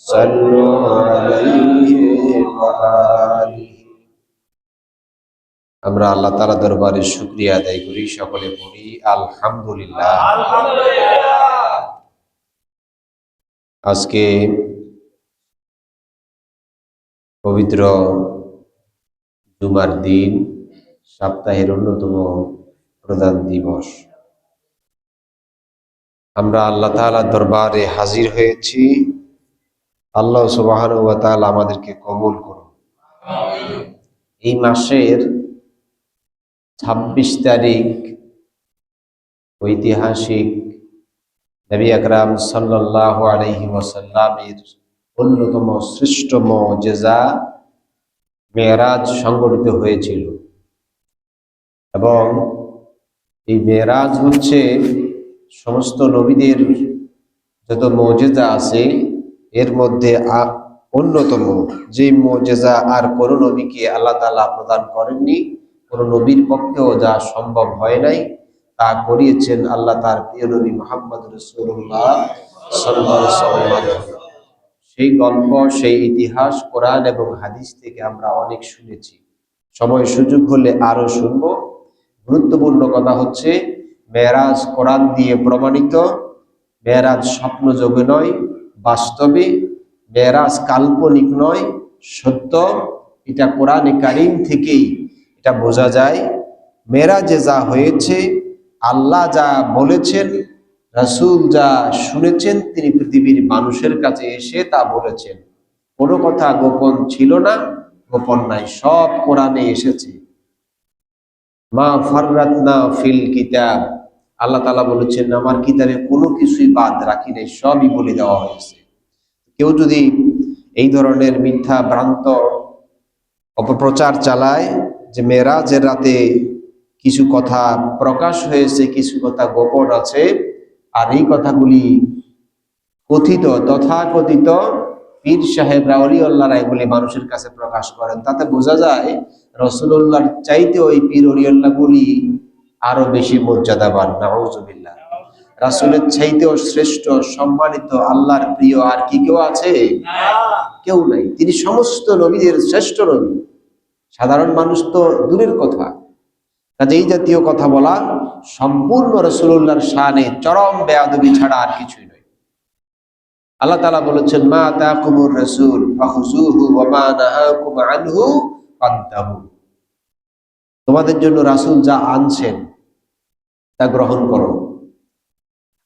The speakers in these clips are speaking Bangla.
صلوا عليه وآله। আমরা আল্লাহ তাআলা দরবারে শুকরিয়া আদায় করি, সকলে পড়ি আলহামদুলিল্লাহ। আজকে পবিত্র জুমার দিন, সপ্তাহের অন্যতম প্রধান দিবস। আমরা আল্লাহ তাআলার দরবারে হাজির হয়েছি। আল্লাহ সুবহানাহু ওয়া তাআলা আমাদেরকে কবুল করুন। এই মাসের 26 তারিখ ঐতিহাসিক নবী আকরাম সাল্লাল্লাহু আলাইহি ওয়াসাল্লামের অন্যতম শ্রেষ্ঠ মুজিজা মেরাজ সংঘটিত হয়েছিল, এবং এই মেরাজ হচ্ছে সমস্ত নবীদের যত মুজিজা আছে এর মধ্যে অন্যতম, যে মুজিজা আর কোন নবীকে আল্লাহ তাআলা প্রদান করেননি, কোন নবীর পক্ষেও যা সম্ভব হয় নাই, তা করিয়েছেন আল্লাহ তার প্রিয় নবী মুহাম্মদ রাসূলুল্লাহ সাল্লাল্লাহু আলাইহি ওয়াসাল্লাম। সেই গল্প, সেই ইতিহাস কোরআন এবং হাদিস থেকে আমরা অনেক শুনেছি, সময় সুযোগ হলে আরো শুনব। গুরুত্বপূর্ণ কথা হচ্ছে, মেরাজ কোরআন দিয়ে প্রমাণিত, মেরাজ স্বপ্নযোগে নয়, বাস্তবে। মেরাজ কাল্পনিক নয়, সত্য। এটা কোরআনে কারীম থেকেই এটা বোঝা যায়। মেরাজে যা হয়েছে, আল্লাহ যা বলেছেন, রাসূল যা শুনেছেন, তিনি পৃথিবীর মানুষের কাছে এসে তা বলেছেন। কোনো কথা গোপন ছিল না, গোপন নাই, সব কোরআনে এসেছে। মা ফাররাতনা ফিল কিতাব, আল্লাহ তাআলা বলেছেন আমার কিতাবে কোনো কিছুই বাদ রাখি নাই, সবই বলে দেওয়া হয়েছে। কেউ যদি এই ধরনের মিথ্যা ভ্রান্ত অপপ্রচার চালায় যে মেরাজের রাতে কিছু কথা প্রকাশ হয়েছে, কিছু কথা গোপন আছে, আর এই কথাগুলি কথিত তথাকথিত পীর সাহেবরা, অলিউল্লাহরা এগুলি মানুষের কাছে প্রকাশ করেন, তাতে বোঝা যায় রাসূলুল্লাহর চাইতে ওই পীর অলিউল্লাহগুলি আরো বেশি মর্যাদাবান। নাউজুবিল্লাহ। রাসূলের চাইতেও শ্রেষ্ঠ, সম্মানিত, আল্লাহর প্রিয় আর কি কেউ আছে? কেউ নাই। তিনি সমস্ত নবীদের শ্রেষ্ঠ নবী, সাধারণ মানুষ তো দূরের কথা। কাজে এই জাতীয় কথা বলা সম্পূর্ণ রাসূলুল্লাহর শানে চরম বেয়াদবি ছাড়া আর কিছুই নয়। আল্লাহ তাআলা বলেছেন মা আতাকুমুর রাসূল ফাখুযুহু ওয়া মা নাহাকুম আনহু ফান্তাহু, তোমাদের জন্য রাসূল যা আনছেন তা গ্রহণ করো,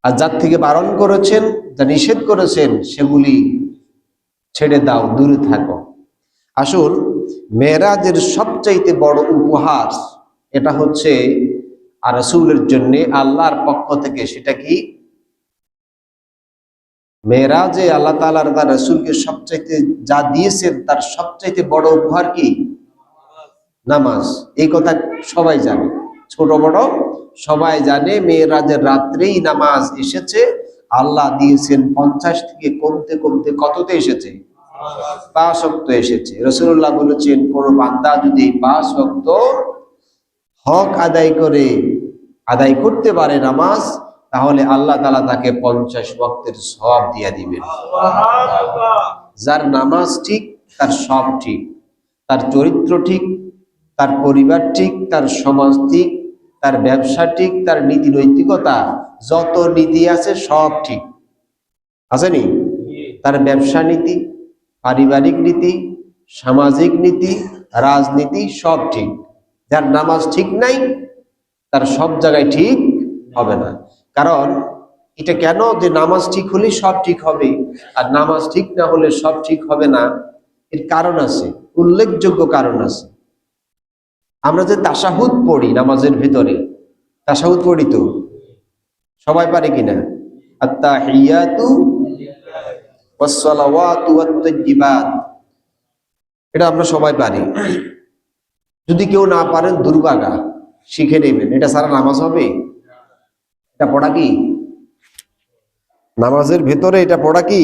আর যার থেকে বারণ করেছেন, যা নিষেধ করেছেন, সেগুলি ছেড়ে দাও, দূরে থাকো। আসুন, মেরাজের সবচাইতে বড় উপহার এটা হচ্ছে আর রাসূলের জন্য আল্লাহর পক্ষ থেকে। সেটা কি? মেরাজে আল্লাহ তাআলা তার রাসূলকে সবচাইতে যা দিয়েছেন, তার সবচাইতে বড় উপহার কি? নামাজ। এই কথা সবাই জানে, ছোট বড় সবাই জানে। মেরাজের রাত্রেই নামাজ এসেছে। আল্লাহ দিয়েছেন 50 থেকে কমতে কমতে কততে এসেছে? 5 ওয়াক্ত এসেছে। রাসূলুল্লাহ বলেছেন কোন বান্দা যদি 5 ওয়াক্ত হক আদায় করতে পারে নামাজ, তাহলে আল্লাহ তাআলা তাকে 50 ওয়াক্তের সওয়াব দিয়ে দিবেন। যার নামাজ ঠিক, তার সব ঠিক, তার চরিত্র ঠিক, তার পরিবার ঠিক, তার সমাজ ঠিক, তার ব্যবসা ঠিক, তার নীতি নৈতিকতা, যত নীতি আছে সব ঠিক আসেনি? তার ব্যবসা নীতি, পারিবারিক নীতি, সামাজিক নীতি, রাজনীতি সব ঠিক। যার নামাজ ঠিক নাই, তার সব জায়গায় ঠিক হবে না। কারণ এটা কেন যে নামাজ ঠিক হলে সব ঠিক হবে আর নামাজ ঠিক না হলে সব ঠিক হবে না, এর কারণ আছে, উল্লেখযোগ্য কারণ আছে। আমরা যে তাশাহুদ পড়ি নামাজের ভিতরে, তাশাহুদ পড়ি তো সবাই পারে কিনা? আত্তাহিয়াতু ওয়াসসালাওয়াতু ওয়াত-তাইয়্যিবাত, এটা আমরা সবাই পারি। যদি কেউ না পারেন দুর্ভাগা, শিখে নেবেন। এটা সারা নামাজ হবে? এটা পড়া কি নামাজের ভিতরে? এটা পড়া কি?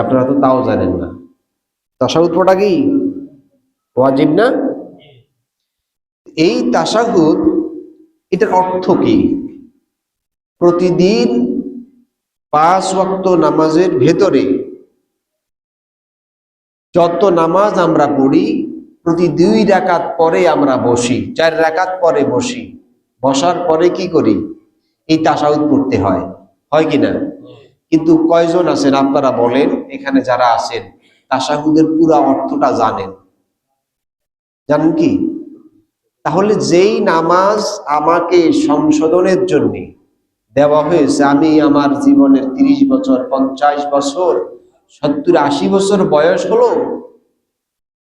আপনারা তো তাও জানেন না। তাশাহুদ পড়া কি ওয়াজিব না? এই তাশাহুদ, এটার অর্থ কি? প্রতিদিন 5 ওয়াক্ত নামাজের ভেতরে যত নামাজ আমরা পড়ি, প্রতি 2 রাকাত পরে আমরা বসি, 4 রাকাত পরে বসি, বসার পরে কি করি? এই তাশাহুদ পড়তে হয়, হয় কিনা? কিন্তু কয়জন আছেন আপনারা বলেন এখানে যারা আছেন তাশাহুদের পুরো অর্থটা জানেন? জানেন কি? তাহলে যেই নামাজ আমাকে সংশোধনের জন্য দেওয়া হয়েছে, আমি আমার জীবনের 30 বছর, 50 বছর, 70-80 বছর বয়স হলো,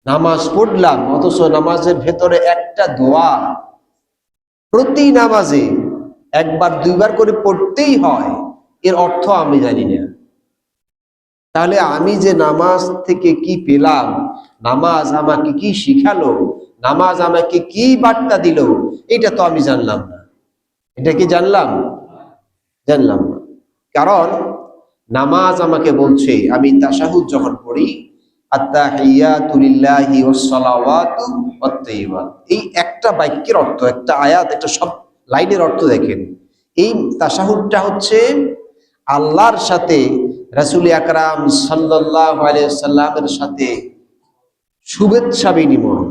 নামাজ পড়লাম, অথচ নামাজের ভেতরে একটা দোয়া প্রতি নামাজে 1-2 বার করে পড়তেই হয়, এর অর্থ আমি জানি না। তাহলে আমি যে নামাজ থেকে কি পেলাম, নামাজ আমাকে কি শিখালো, নামাজ আমাকে কি বার্তা দিল, এটা তো আমি জানলাম না। এটা কি জানলাম? জানলাম না। কারণ নামাজ আমাকে বলছে, আমি তাশাহুদ যখন পড়ি, আত্তাহিয়াতু লিল্লাহি ওয়াস সালাওয়াতু ওয়াত তাইয়্যিবাত, এই একটা বাক্যের অর্থ, একটা আয়াত, একটা সব লাইনের অর্থ দেখেন। এই তাশাহুদটা হচ্ছে আল্লাহর সাথে রাসূল আকরাম সাল্লাল্লাহু আলাইহি সাল্লামের সাথে শুভেচ্ছা বিনিময়,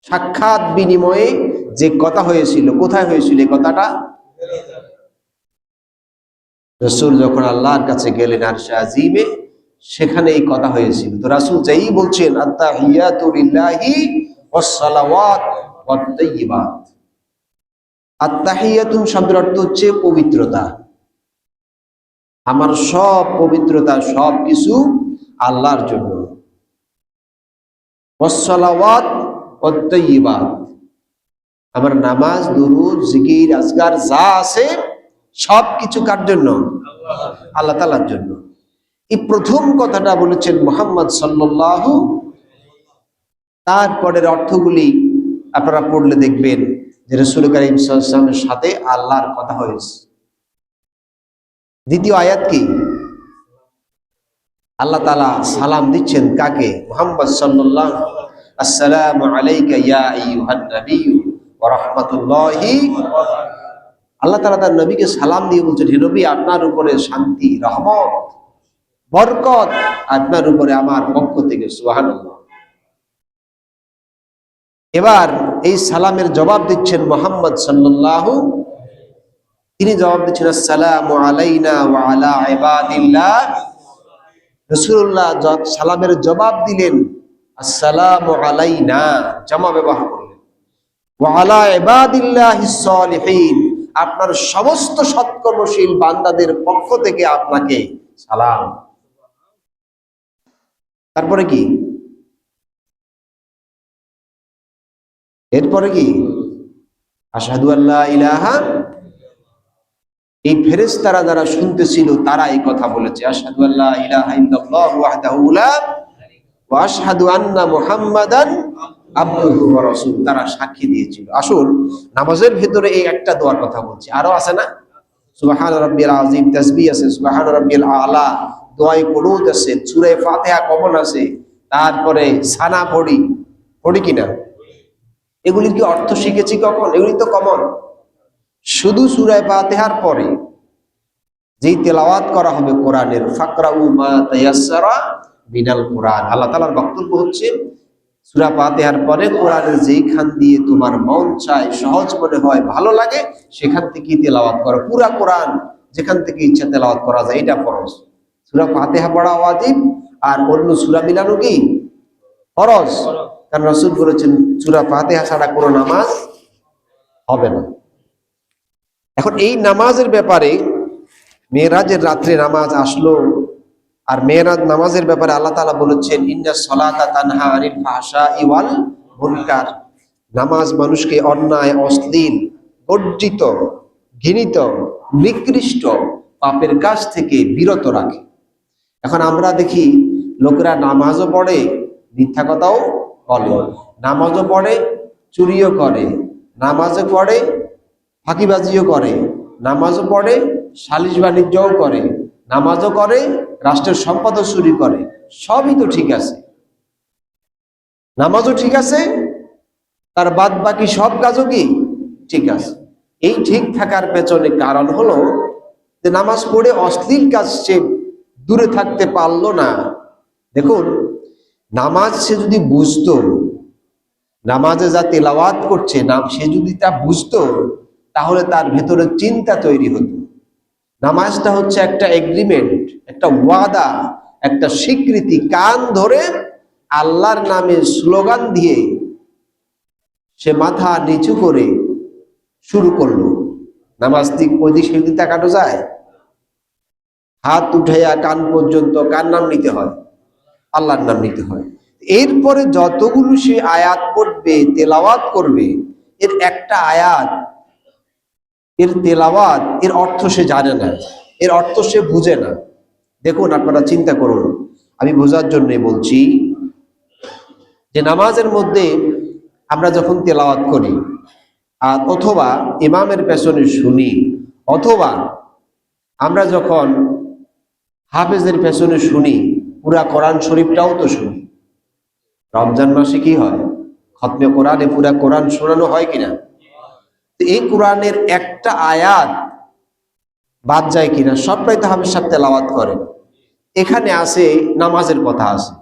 সাক্ষাৎ বিনিময়ে যে কথা হয়েছিল। কোথায় হয়েছিল এই কথাটা? রাসূল যখন আল্লাহর কাছে গেলেন আরশে আজিমে, সেখানে এই কথা হয়েছিল। তো রাসূল যেই বলছেন আত্তাহিয়াতু লিল্লাহি ওয়াস সালাওয়াত ওয়াত তাইয়্যিবাত, আত্তাহিয়াতুন শব্দের অর্থ হচ্ছে পবিত্রতা। আমার সব পবিত্রতা, সব কিছু আল্লাহর জন্য। ওয়াস সালাওয়াত ওয়াত তাইয়্যিবাত, আমার নামাজ, দুরূদ, জিকির, আজকার যা আছে সব কিছু কার জন্য? আল্লাহ তাআলার জন্য। এই প্রথম কথাটা বলেছেন মুহাম্মদ সাল্লাল্লাহু, তারপরের অর্থগুলি আপনারা পড়লে দেখবেন যে রাসূল কারীম সাল্লাল্লাহু আলাইহি ওয়াসাল্লামের সাথে আল্লাহর কথা হয়েছে। দ্বিতীয় আয়াত কি? আল্লাহ তাআলা সালাম দিচ্ছেন কাকে? মুহাম্মদ সাল্লাল্লাহু, আসসালামু আলাইকা ইয়া আইয়ুহান নাবিয়্যু ওয়া রাহমাতুল্লাহি। আল্লাহ তাআলা তার নবীকে সালাম দিয়ে বলছেন, হে নবী, আপনার উপরে শান্তি, রহমত, বরকত আপনার উপরে আমার পক্ষ থেকে, সুবহানাল্লাহ। এবার এই সালামের জবাব দিচ্ছেন মুহাম্মদ সাল্লাল্লাহু, তিনি জবাব দিচ্ছেন আসসালামু আলাইনা ওয়া আলা ইবাদিল্লাহ। রাসূলুল্লাহ সালামের জবাব দিলেন আসসালামু আলাইনা, জামা ব্যবহার করলেন, ওয়া আলা ইবাদিল্লাহিস সালিহিন, আপনার সমস্ত সৎকর্মশীল বান্দাদের পক্ষ থেকে আপনাকে সালাম। তারপরে কি? এরপরে কি? আশহাদু আল্লা ইলাহা, এই ফেরেশতারা যারা শুনতেছিল তারা এই কথা বলেছে, আশহাদু আল্লা ইলাহা ইল্লাল্লাহু ওয়াহদাহু লা ওয়া আশহাদু আন্না মুহাম্মাদান আবদুহু ওয়া রাসূলুহু, তারা সাক্ষী দিয়েছিল। আসুন নামাজের ভিতরে এই একটা দোয়ার কথা বলছি, আরো আছে না? সুবহান রাব্বিয়াল আযীম তাসবিহ আছে, সুবহান রাব্বিয়াল আলা, দোয়ায়ে কুনুত আছে, সূরা ফাতিহা কমন আছে, তারপরে সানা পড়ি কিনা? এগুলির কি অর্থ শিখেছি কখন? এগুলি তো কমন। শুধু সূরা ফাতিহার পরে যেই তেলাওয়াত করা হবে কোরআনের, ফাকরাউ মা তায়াসসারা মিনাল কোরআন, আল্লাহ তাআলার বক্তব্য হচ্ছে সূরা ফাতিহার পরে কোরআনের যেইখান দিয়ে তোমার মন চায়, সহজ মনে হয়, ভালো লাগে, সেখান থেকে তেলাওয়াত করো। পুরা কোরআন যেখান থেকে ইচ্ছা তেলাওয়াত করা যায়, এটা ফরজ। সূরা ফাতিহা পড়া ওয়াজিব, আর অন্য সূরা মিলানো কি ফরজ। কারণ রাসূল বলেছেন সূরা ফাতিহা ছাড়া কোনো নামাজ হবে না। এখন এই নামাজের ব্যাপারে, মেরাজের রাত্রে নামাজ আসলো, আর মেরাজ নামাজের ব্যাপারে আল্লাহ তাআলা বলেছেন ইন্নাস সালাতা তানহা আনিল ফাহশাই ওয়াল মুনকার, নামাজ মানুষকে অন্যায়, অশ্লীল, বর্জিত, ঘৃণিত, নিকৃষ্ট পাপের কাজ থেকে বিরত রাখে। এখন আমরা দেখি লোকেরা নামাজও পড়ে, মিথ্যা কথাও বলে, নামাজও পড়ে, চুরিও করে, নামাজও পড়ে, ফাঁকিবাজিও করে, নামাজও পড়ে, সালিশ বাণিজ্যও করে, নামাজও করে, রাষ্ট্রের সম্পদও চুরি করে। সবই তো ঠিক আছে, নামাজও ঠিক আছে, তার বাদ বাকি সব কাজও কি ঠিক আছে। এই ঠিক থাকার পেছনে কারণ হলো নামাজ পড়ে অশ্লীল কাজ সে দূরে থাকতে পারলো না। দেখুন, নামাজ সে যদি বুঝতো, নামাজে যা তেলাওয়াত করছে না সে যদি তা বুঝতো, তাহলে তার ভেতরে চিন্তা তৈরি হতো। নামাজটা হচ্ছে একটা এগ্রিমেন্ট, একটা ওয়াদা, একটা স্বীকৃতি। কান ধরে আল্লাহর নামে স্লোগান দিয়ে সে মাথা নিচু করে শুরু করলো। নামাজ দিক ওই দিক সেদিক তাকানো যায়? হাত উঠাইয়া কান পর্যন্ত কার নাম নিতে হয়? আল্লাহর নাম নিতে হয়। এরপরে যতগুলো সে আয়াত পড়বে, তেলাওয়াত করবে, এর একটা আয়াত, এর তেলাওয়াত, এর অর্থ সে জানে না, এর অর্থ সে বুঝে না। দেখুন, আপনারা চিন্তা করুন, আমি বোঝার জন্য বলছি যে নামাজের মধ্যে আমরা যখন তেলাওয়াত করি আর অথবা ইমামের পেছনে শুনি, অথবা আমরা যখন হাফেজের পেছনে শুনি, পুরা কোরআন শরীফটাও তো শুনি। রমজান মাসে কি হয়? খতমে কোরআনে পুরা কোরআন শোনানো হয় কিনা? এই কোরআনের একটা আয়াত বাদ যায় কিনা? সবটাই তো হাফেজ সাহেব তেলাওয়াত করেন। এখানে আছে নামাজের কথা আছে,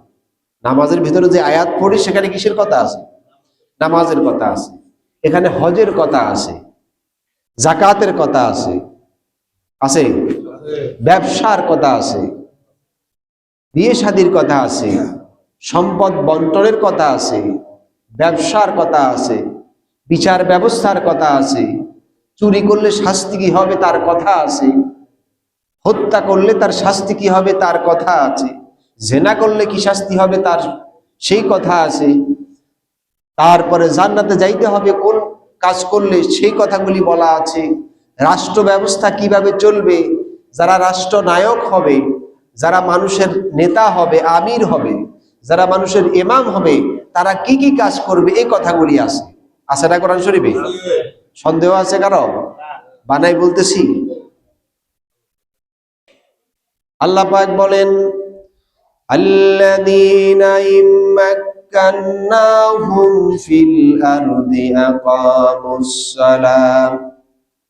নামাজের ভিতরে যে আয়াত পড়ি সেখানে কিসের কথা আছে? নামাজের কথা আছে। এখানে হজের কথা আছে, জাকাতের কথা আছে, আছে ব্যবসার কথা আছে, বিয়ে শাদীর কথা আছে, সম্পদ বন্টনের কথা আছে, ব্যবসার কথা আছে, বিচার ব্যবস্থার কথা আছে, চুরি করলে শাস্তি কি হবে তার কথা আছে, হত্যা করলে তার শাস্তি কি হবে তার কথা আছে, জেনা করলে কি শাস্তি হবে তার সেই কথা আছে, তারপরে জান্নাতে যাইতে হবে কোন কাজ করলে সেই কথাগুলি বলা আছে, রাষ্ট্র ব্যবস্থা কিভাবে চলবে, যারা রাষ্ট্রনায়ক হবে, যারা মানুষের নেতা হবে, আমির হবে, যারা মানুষের ইমাম হবে, তারা কি কি কাজ করবে, এই কথাগুলি আছে। আছে না কোরআন শরীফে? সন্দেহ আছে কারো? বানাই বলতেছি? আল্লাহ পাক বলেন, আল্লাযীনা ইম্মাক্কান্নাহুম ফিল আরদি আকামুস সালাম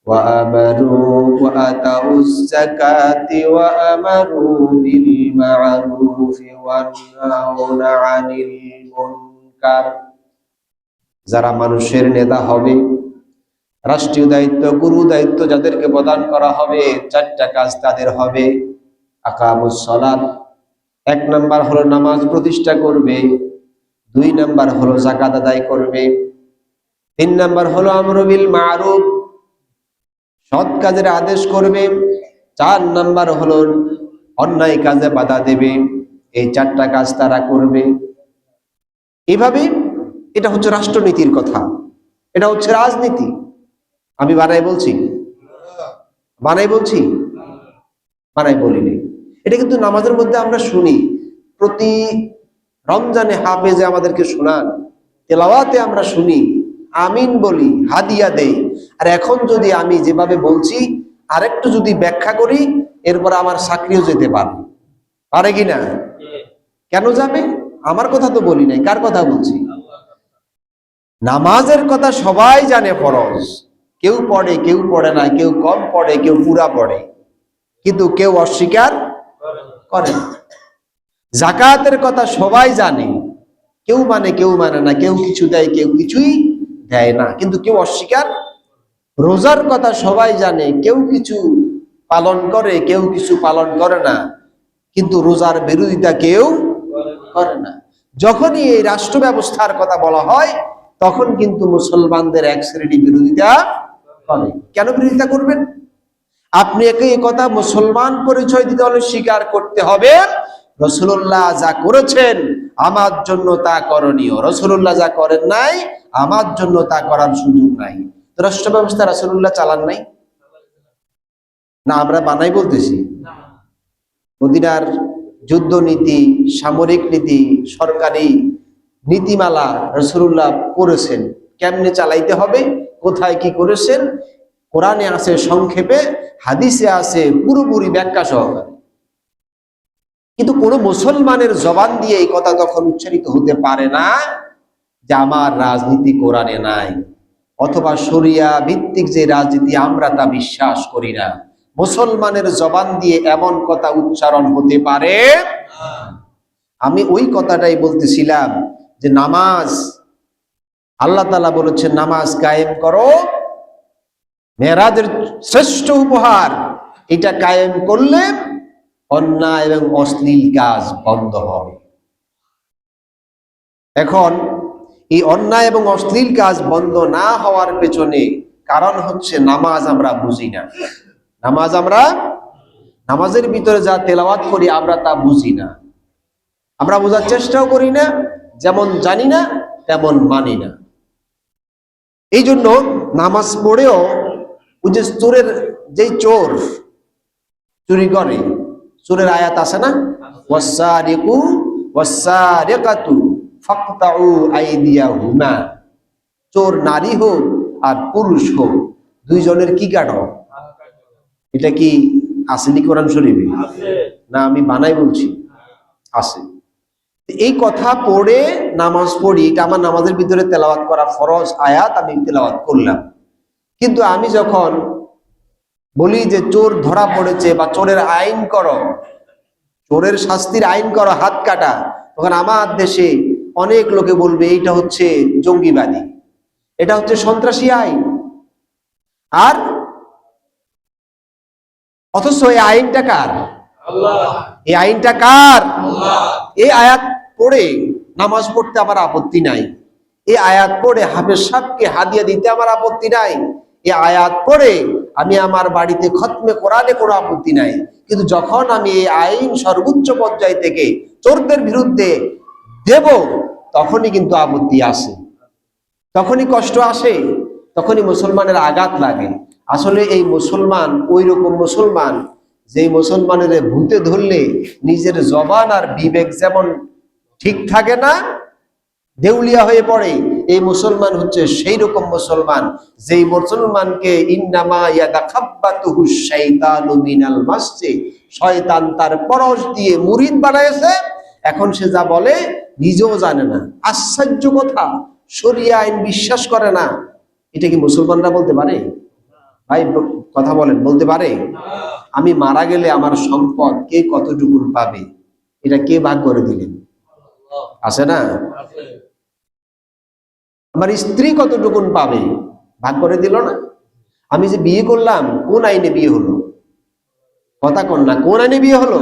ওয়া আমারু ওয়া আতাউজ যাকাতি ওয়া আমারু বিল মা'রুফি ওয়া নাহাউনা আনিল মুনকার। যারা মানুষের নেতা হবে, রাষ্ট্রীয় দায়িত্ব, গুরু দায়িত্ব যাদেরকে প্রদান করা হবে, চারটা কাজ তাদের হবে। আকামুস সালাত, এক নাম্বার হলো নামাজ প্রতিষ্ঠা করবে, দুই নাম্বার হলো যাকাত আদায় করবে, তিন নাম্বার হলো আমরু বিল মা'রুফ, সৎ কাজের আদেশ করবে, চার নাম্বার হলো অন্যায় কাজে বাধা দেবে। এই চারটা কাজ তারা করবে। এভাবে এটা হচ্ছে রাষ্ট্রনীতির কথা, এটা হচ্ছে রাজনীতি। আমি বানাই বলছি? বানাই বলছি? বানাই বলিনি। এটা কিন্তু নামাজের মধ্যে আমরা শুনি, প্রতি রমজানে হাফেজে আমাদেরকে শোনান, তেলাওয়াতে আমরা শুনি, আমিন বলি, হাদিয়া দেই। আর এখন যদি আমি যেভাবে বলছি আরেকটু যদি ব্যাখ্যা করি, এরপর আমার চাকরিও যেতে পারে, পারে কিনা? কেন যাবে? আমার কথা তো বলি নাই, কার কথা বলছি? নামাজের কথা সবাই জানে ফরজ, কেউ পড়ে কেউ পড়ে না, কেউ কম পড়ে কেউ পুরা পড়ে, কিন্তু কেউ অস্বীকার করে না। যাকাতের কথা সবাই জানে, কেউ মানে কেউ মানে না, কেউ কিছু দেয় কেউ কিছুই দেয় না, কিন্তু কেউ অস্বীকার। রোজার কথা সবাই জানে, কেউ কিছু পালন করে কেউ কিছু পালন করে না, কিন্তু রোজার বিরোধিতা কেউ করে না। যখনই এই রাষ্ট্র ব্যবস্থার কথা বলা হয়, তখন কিন্তু মুসলমানদের এক শ্রেণী বিরোধিতা করে। কেন বিরোধিতা করবেন? আপনি এই কথা মুসলমান পরিচয় দিতে হলে স্বীকার করতে হবে, রাসূলুল্লাহ যা করেছেন আমার জন্য তা করণীয়, রাসূলুল্লাহ যা করেন নাই আমার জন্য তা করার সুযোগ নাই। তো রাষ্ট্র ব্যবস্থা রাসূলুল্লাহ চালান নাই না, আমরা বানাই বলতেছি? মদিনার যুদ্ধ নীতি, সামরিক নীতি, সরকারি নীতিমালা রাসূলুল্লাহ করেছেন, কেমনে চালাইতে হবে, কোথায় কি করেছেন, কোরআনে আছে সংক্ষেপে, হাদিসে আছে পুরোপুরি ব্যাখ্যা সহকারে। কিন্তু কোন মুসলমানের জবান দিয়ে এই কথা তখন উচ্চারিত হতে পারে না যে আমার রাজনীতি কোরআনে নাই, অথবা শরিয়া ভিত্তিক যে রাজনীতি আমরা তা বিশ্বাস করি না। মুসলমানের জবান দিয়ে এমন কথা উচ্চারণ হতে পারে। আমি ওই কথাটাই বলতেছিলাম যে নামাজ, আল্লাহ তাআলা বলেছেন নামাজ কায়েম করো, মেরাজের শ্রেষ্ঠ উপহার। এটা কায়েম করলে অন্যায় এবং অশ্লীল কাজ বন্ধ হবে। এখন এই অন্যায় এবং অশ্লীল কাজ বন্ধ না হওয়ার পেছনে কারণ হচ্ছে নামাজ আমরা বুঝি না। নামাজের ভিতরে যা তেলাওয়াত করি আমরা তা বুঝি না, আমরা বোঝার চেষ্টাও করি না, যেমন জানি না তেমন মানি না। এই জন্য নামাজ পড়েও ওই যে চোরের, যেই চোর চুরি করে, চোরের আয়াত আছে না, ওয়াসারিকু ওয়াসারিকাতু ফাকতাউ আইদিয়াহুমা, চোর নারী হোক আর পুরুষ হোক দুইজনের কি কাটো। এটা কি আসেনি কোরআন শরীফে? না আমি বানাই বলছি? আছে। এই কথা পড়ে নামাজ পড়ি, এটা আমার নামাজের ভিতরে তেলাওয়াত করা ফরজ আয়াত, আমি তেলাওয়াত করলাম। কিন্তু আমি যখন বলি যে চোর ধরা পড়েছে বা চোরের আইন করো, চোরের শাস্তির আইন করো, হাত কাটা, তখন আমার দেশে অনেক লোকে বলবে এইটা হচ্ছে জঙ্গিবাদী, এটা হচ্ছে সন্ত্রাসী আইন। আর অথচ এই আইনটা কার? এই আইনটা কার? এই আয়াত পড়ে নামাজ পড়তে আমার আপত্তি নাই, এই আয়াত পড়ে হাফেজ সাহেবকে হাদিয়া দিতে আমার আপত্তি নাই, এই আয়াত পড়ে আমি আমার বাড়িতে খতমে কোরআনে কোনো আপত্তি নাই। কিন্তু যখন আমি এই আইন সর্বোচ্চ পর্যায় থেকে চোরদের বিরুদ্ধে দেব, তখনই কিন্তু আপত্তি আসে, তখনই কষ্ট আসে, তখনই মুসলমানের আঘাত লাগে। আসলে এই মুসলমান ওই রকম মুসলমান, যেই মুসলমানের ভূতে ধরলে নিজের জবান আর বিবেক যেমন ঠিক থাকে না, দেউলিয়া হয়ে পড়ে, এই মুসলমান হচ্ছে সেই রকম মুসলমান যেই মুসলমানকে ইন্নামা ইয়াতাখাব্বাতুহু শাইতানু মিনাল মাসসি, শয়তান তার পরশ দিয়ে মুরিদ বানায়েছে। এখন সে যা বলে নিজেও জানে না, আশ্চর্য কথা, শরিয়া আইন বিশ্বাস করে না। এটা কি মুসলমানরা বলতে পারে? ভাই কথা বলেন, বলতে পারে? আমি মারা গেলে আমার সম্পদ কে কতটুকু পাবে, এটা কে ভাগ করে দিলেন? আছে না? আমার স্ত্রী কতটুকু পাবে, ভাগ করে দিল না? আমি যে বিয়ে করলাম, কোন আইনে বিয়ে হলো? কথা কোন না, কোন আইনে বিয়ে হলো?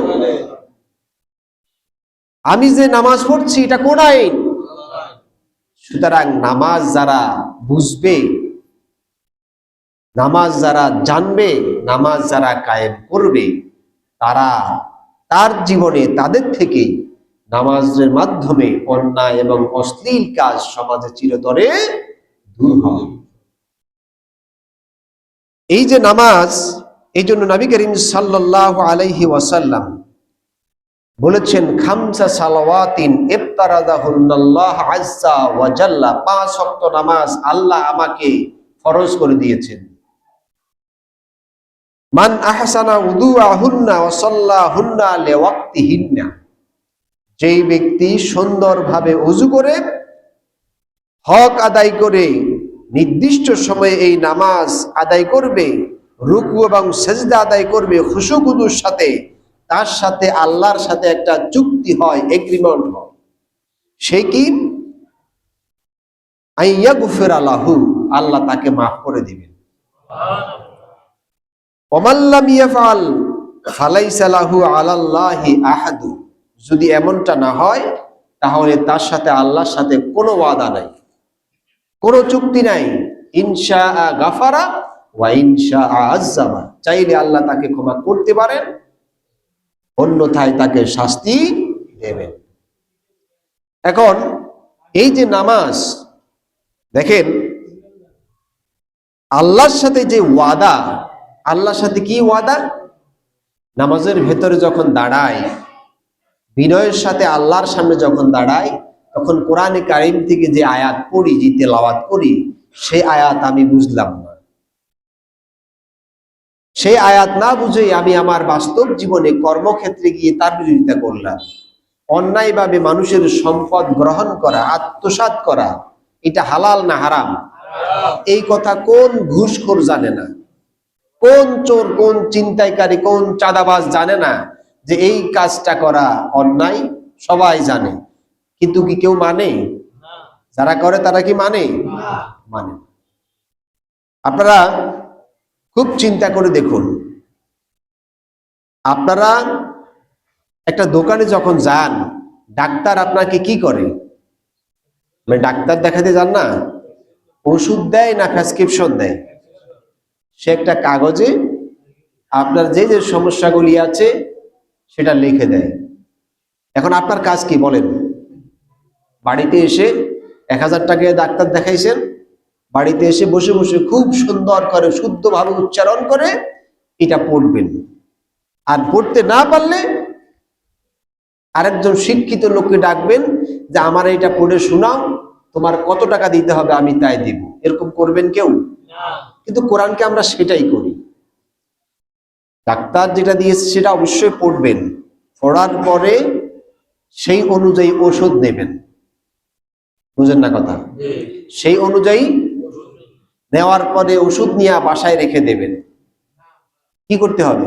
আমি যে নামাজ পড়ছি, এটা কোন আইন? সুতরাং নামাজ যারা বুঝবে, নামাজ যারা জানবে, নামাজ যারা কায়েম করবে, তারা তার জীবনে তাদের থেকে নামাজের মাধ্যমে অন্যায় এবং অশ্লীল কাজ সমাজে চিরতরে দূর হবে। এই যে নামাজ, এই জন্য নবী করিম সাল্লাল্লাহু আলাইহি ওয়াসাল্লাম বলেছেন, খামসা সালাওয়াতিন ইফতারাদাহুল্লাহ আযজা ওয়া জাল্লা, 5 ওয়াক্ত নামাজ আল্লাহ আমাকে ফরজ করে দিয়েছেন। মান আহসানা উযুআহুন্না ওয়া সাল্লাহুন্না লিওয়াক্তিহিন্না, যেই ব্যক্তি সুন্দরভাবে ওযু করে, হক আদায় করে, নির্দিষ্ট সময়ে এই নামাজ আদায় করবে, রুকু এবং সেজদা আদায় করবে খুশু খুদুর সাথে, তার সাথে আল্লাহর সাথে একটা চুক্তি হয়, এগ্রিমেন্ট হয়। সে কি? আইয়াগফিরা লাহু, আল্লাহ তাকে মাফ করে দিবেন। ওমান লাম ইয়াফআল ফালাইসা লাহু আলাল্লাহি আহাদু, যদি এমনটা না হয় তাহলে তার সাথে আল্লাহর সাথে কোনো ওয়াদা নাই, কোনো চুক্তি নাই। ইনশাআ গাফারা ওয়া ইনশাআ আযাবা, চাইলে আল্লাহ তাকে ক্ষমা করতে পারেন, অন্যথায় তাকে শাস্তি দেবেন। এখন এই যে নামাজ, দেখেন আল্লাহর সাথে যে ওয়াদা, আল্লাহর সাথে কি ওয়াদা? নামাজের ভেতরে যখন দাঁড়াই, বিনয়ের সাথে আল্লাহর সামনে যখন দাঁড়াই, তখন কোরআনে কারীম থেকে যে আয়াত পড়ি, যে তেলাওয়াত করি, সেই আয়াত আমি বুঝলাম না। সেই আয়াত না বুঝে আমি আমার বাস্তব জীবনে কর্মক্ষেত্রে গিয়ে তার বিরোধিতা করলাম। অন্যায়ভাবে মানুষের সম্পদ গ্রহণ করা, আত্মসাৎ করা, এটা হালাল না হারাম? এই কথা কোন ঘুষখোর জানে না, কোন চোর, কোন চিন্তাইকারী, কোন চাঁদাবাজ জানে না যে এই কাজটা করা অন্যায়? সবাই জানে, কিন্তু কি কেউ মানে? যারা করে তারা কি মানে? মানে। আপনারা খুব চিন্তা করে দেখুন, আপনারা একটা দোকানে যখন যান, ডাক্তার আপনাকে কি করে? মানে ডাক্তার দেখাতে যান না, ওষুধ দেয় না প্রেসক্রিপশন দেয়? সে একটা কাগজে আপনার যে যে সমস্যাগুলি আছে সেটা লিখে দেয়। এখন আপনার কাজ কি বলেন? বাড়িতে এসে 1000 টাকায় ডাক্তার দেখাইছেন, বাড়িতে এসে বসে বসে খুব সুন্দর করে শুদ্ধভাবে উচ্চারণ করে এটা পড়বেন। আর পড়তে না পারলে আরেকজন শিক্ষিত লোককে ডাকবেন যে আমার এটা পড়ে শোনাও, তোমার কত টাকা দিতে হবে আমি তাই দিব। এরকম করবেন কেউ? কিন্তু কোরআনকে আমরা সেটাই করি। ডাক্তার যেটা দিয়েছে সেটা অবশ্যই পড়বেন, পড়ার পরে সেই অনুযায়ী ওষুধ নেবেন। বুঝেন না কথা? সেই অনুযায়ী নেওয়ার পরে ওষুধ নিয়ে বাসায় রেখে দেবেন। কি করতে হবে?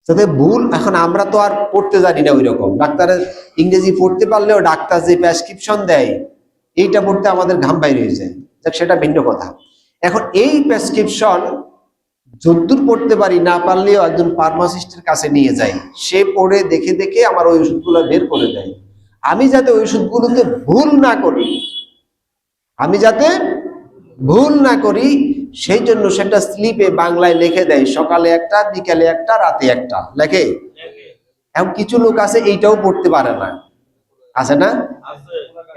যাতে ভুল, এখন আমরা তো আর পড়তে জানি না ওই রকম, ডাক্তারের ইংরেজি পড়তে পারলেও ডাক্তার যে প্রেসক্রিপশন দেয় এইটা পড়তে আমাদের ঘাম বাইরে হয়ে যায়, সেটা ভিন্ন কথা। এখন এই প্রেসক্রিপশন যদ্দূর পড়তে পারি, না পারলেও একজন ফার্মাসিস্টের কাছে নিয়ে যাই, সে পড়ে দেখে দেখে আমার ওই ওষুধগুলো বের করে দেয়। আমি যাতে ওই ওষুধগুলোতে ভুল না করি, আমি যাতে ভুল না করি, সেই জন্য সেটা স্লিপে বাংলায় লিখে দেয়, সকালে একটা, বিকালে একটা, রাতে একটা লেখে। এখন কিছু লোক আছে এইটাও পড়তে পারে না, আছে না?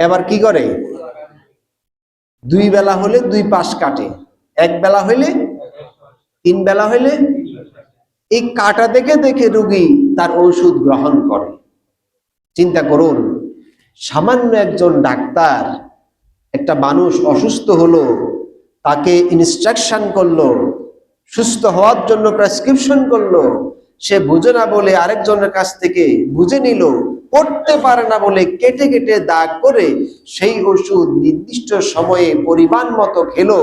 এবার কি করে? 2 বেলা হলে 2 পাশ কাটে, 1 বেলা হইলে 3 বেলা হইলে, এই কাটা দেখে দেখে রোগী তার ওষুধ গ্রহণ করে। চিন্তা করুন, সামান্য একজন ডাক্তার একটা মানুষ অসুস্থ হলো, তাকে ইনস্ট্রাকশন করলো, সুস্থ হওয়ার জন্য প্রেসক্রিপশন করলো, সে বুঝে না বলে আরেকজনের কাছ থেকে বুঝে নিল, পড়তে পারে না বলে কেটে কেটে দাগ করে সেই ওষুধ নির্দিষ্ট সময়ে পরিমাণ মতো খেলো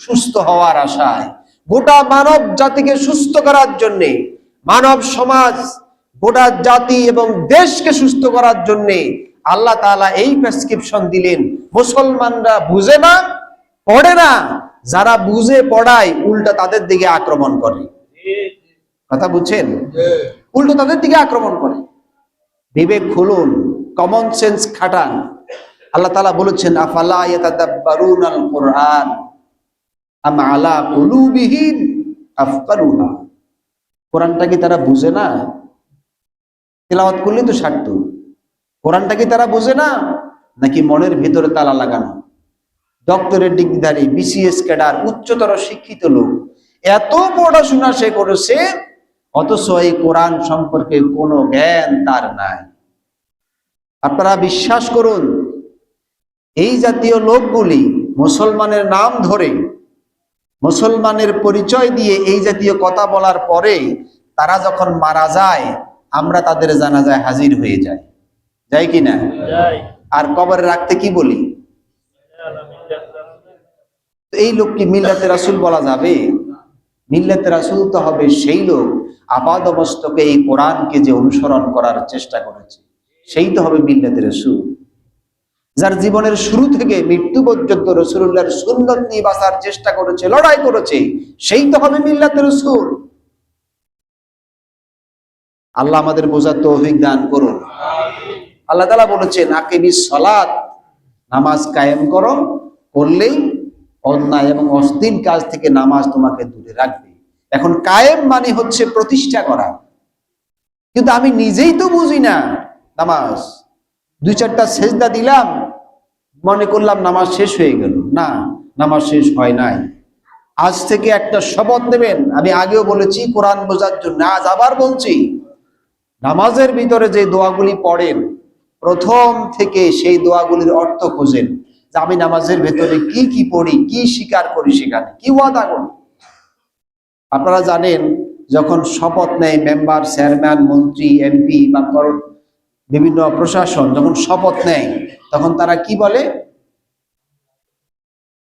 সুস্থ হওয়ার আশায়। গোটা মানব জাতিকে সুস্থ করার জন্য, মানব সমাজ, গোটা জাতি এবং দেশকে সুস্থ করার জন্য আল্লাহ তাআলা এই প্রেসক্রিপশন দিলেন। মুসলমানরা বুঝে না, পড়ে না, যারা বুঝে পড়ায় উল্টা তাদের দিকে আক্রমণ করে। কথা বুঝছেন? উল্টো তাদের দিকে আক্রমণ করে। বিবেক খুলুন, কমন সেন্স খাটান। আল্লাহ তাআলা বলেছেন, আফালা ইয়াতাদাব্বারুনাল কুরআন আম আলা কুলুবিহিম আফকারুহা। কোরআনটা কি তারা বুঝে না? তেলাওয়াত করলে তো সারত। কোরআনটা কি তারা বুঝে না, নাকি মনের ভিতরে তালা লাগানো? ডক্টরের ডিগ্রিধারী, বিসিএস ক্যাডার, উচ্চতর শিক্ষিত লোক, এত পড়াশোনা সে করেছে, অথচ এই কোরআন সম্পর্কে কোনো জ্ঞান তার নাই। আপনারা বিশ্বাস করুন, এই জাতীয় লোকগুলি মুসলমানের নাম ধরে, মুসলমানের পরিচয় দিয়ে এই জাতীয় কথা বলার পরে তারা যখন মারা যায়, আমরা তাদের জানাজায় হাজির হয়ে যাই, যাই কিনা? আর কবরে রাখতে কি বলি? এই লোক কি মিল্লাতে রাসূল বলা যাবে? মিল্লাতে রাসূল তো হবে সেই লোক আপাদমস্তকে এই কোরআনকে যে অনুসরণ করার চেষ্টা করেছে, সেই তো হবে মিল্লাতে রাসূল। যার জীবনের শুরু থেকে মৃত্যু পর্যন্ত রাসূলুল্লাহর সুন্নাত নিয়ে বাঁচার চেষ্টা করেছে, লড়াই করেছে, সেই তো হবে মিল্লাতে রাসূল। আল্লাহ আমাদের বোঝার তৌফিক দান করুন। আল্লাহ তাআলা বলেছেন, আকিমিস সালাত, নামাজ কায়েম করো, করলেই অন্যায় এবং অশ্লীল কাজ থেকে নামাজ তোমাকে দূরে রাখবে। এখন কায়েম মানে হচ্ছে প্রতিষ্ঠা করা, কিন্তু আমি নিজেই তো বুঝি না নামাজ। 2-4টা সেজদা দিলাম, মনে করলাম নামাজ শেষ হয়ে গেল। না, নামাজ শেষ হয় নাই। আজ থেকে একটা শপথ নেবেন, আমি আগেও বলেছি কোরআন বোঝার জন্য, আজ আবার বলছি, নামাজের ভিতরে যে দোয়াগুলি পড়েন, প্রথম থেকে সেই দোয়াগুলির অর্থ খোঁজেন, যে আমি নামাজের ভেতরে কি কি পড়ি, কি স্বীকার করি, সেখানে কি ওয়াদা করি। আপনারা জানেন, যখন শপথ নেয় মেম্বার, চেয়ারম্যান, মন্ত্রী, এমপি বা বিভিন্ন প্রশাসন যখন শপথ নেয়, তখন তারা কি বলে?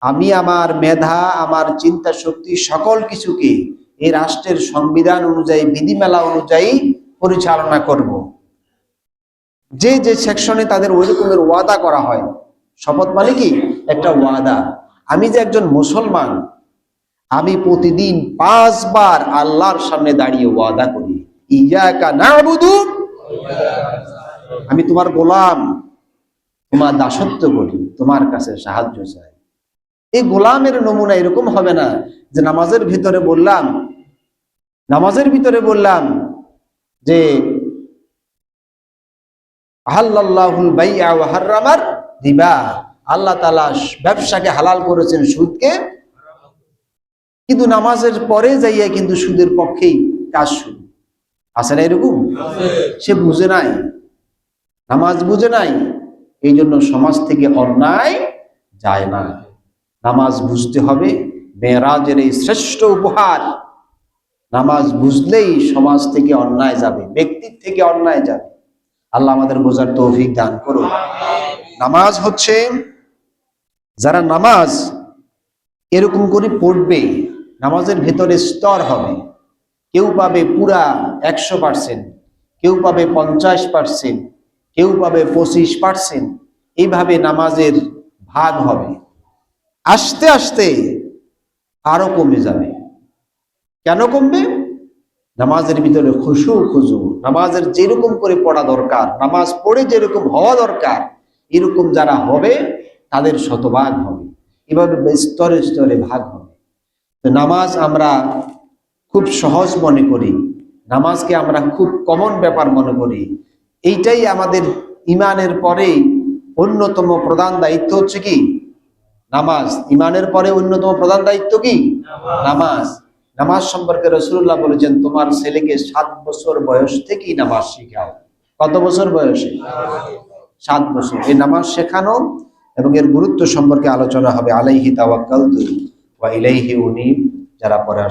আমি আমার মেধা, আমার চিন্তা শক্তি, সকল কিছুকে এই রাষ্ট্রের সংবিধান অনুযায়ী, বিধিমালা অনুযায়ী পরিচালনা করব। যে যে সেকশনে তাদের ওই রকমের ওয়াদা করা হয়। শপথ মানে কি? একটা ওয়াদা। আমি যে একজন মুসলমান, আমি প্রতিদিন 5 বার আল্লাহর সামনে দাঁড়িয়ে ওয়াদা করি, ইয়াকা না'বুদু, আমি তোমার গোলাম, তোমার দাসত্ব করি, তোমার কাছে সাহায্য চাই। এই গোলামের নমুনা এরকম হবে না যে নামাজের ভিতরে বললাম যে আহাল্লাল্লাহুল বাই'a ওয়া হাররামার রিবা, আল্লাহ তাআলা ব্যবসাকে হালাল করেছেন, সুদকে, কিন্তু নামাজের পরে যাইয়া কিন্তু সুদের পক্ষেই কাজ শুরু। আছে না এরকম? সে বুঝে নাই, নামাজ বুঝে নাই, এই জন্য সমাজ থেকে অন্যায় যায় না। নামাজ বুঝতে হবে, মেরাজের এই শ্রেষ্ঠ উপহার। নামাজ বুঝলেই সমাজ থেকে অন্যায় যাবে, ব্যক্তির থেকে অন্যায় যাবে। আল্লাহ আমাদের বোঝার তৌফিক দান করুন। নামাজ হচ্ছে, যারা নামাজ এরকম করে পড়বে, নামাজের ভেতরে স্তর হবে। কেউ পাবে পুরা 100%, কেউ পাবে 50%, কেউ পাবে 25%, এইভাবে নামাজের ভাগ হবে। আস্তে আস্তে আরো কমে যাবে। কেন কমবে? নামাজের ভিতরে খুশু, নামাজের যেরকম করে পড়া দরকার, নামাজ পড়ে যেরকম হওয়া দরকার, এরকম যারা হবে তাদের শতভাগ হবে। এভাবে স্তরে স্তরে ভাগ হবে। তো নামাজ আমরা খুব সহজ মনে করি, নামাজকে আমরা খুব কমন ব্যাপার মনে করি। এইটাই আমাদের ইমানের পরে অন্যতম প্রধান দায়িত্ব হচ্ছে কি? নামাজ। ইমানের পরে অন্যতম প্রধান দায়িত্ব কি? নামাজ। নামাজ সম্পর্কে রাসূলুল্লাহ বলেছেন, তোমার ছেলেকে 7 বছর বয়স থেকেই নামাজ শেখাও। কত বছর বয়সে? 7 বছর। এই নামাজ শেখানো এবং এর গুরুত্ব সম্পর্কে আলোচনা হবে। আলাইহি তাওয়াক্কালতু ওয়া ইলাইহি উনীব। যারা পরে